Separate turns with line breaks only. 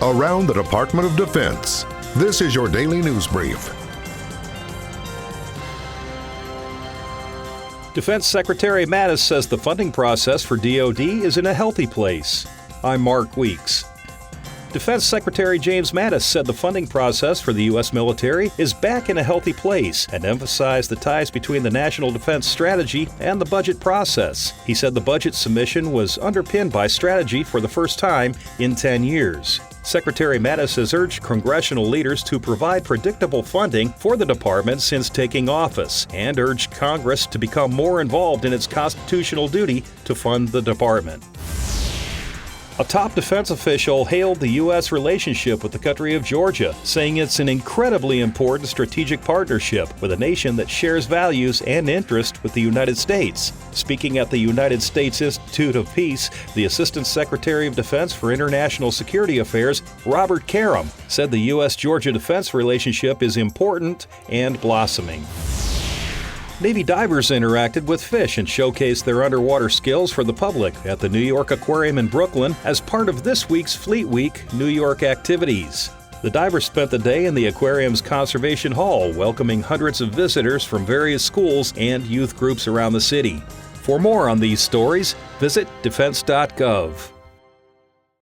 around the Department of Defense. This is your daily news brief.
Defense Secretary Mattis says the funding process for DoD is in a healthy place. I'm Mark Weeks. Defense Secretary James Mattis said the funding process for the U.S. military is back in a healthy place and emphasized the ties between the national defense strategy and the budget process. He said the budget submission was underpinned by strategy for the first time in 10 years. Secretary Mattis has urged congressional leaders to provide predictable funding for the department since taking office and urged Congress to become more involved in its constitutional duty to fund the department. A top defense official hailed the U.S. relationship with the country of Georgia, saying it's an incredibly important strategic partnership with a nation that shares values and interest with the United States. Speaking at the United States Institute of Peace, the Assistant Secretary of Defense for International Security Affairs, Robert Karam, said the U.S.-Georgia defense relationship is important and blossoming. Navy divers interacted with fish and showcased their underwater skills for the public at the New York Aquarium in Brooklyn as part of this week's Fleet Week New York activities. The divers spent the day in the aquarium's conservation hall, welcoming hundreds of visitors from various schools and youth groups around the city. For more on these stories, visit defense.gov.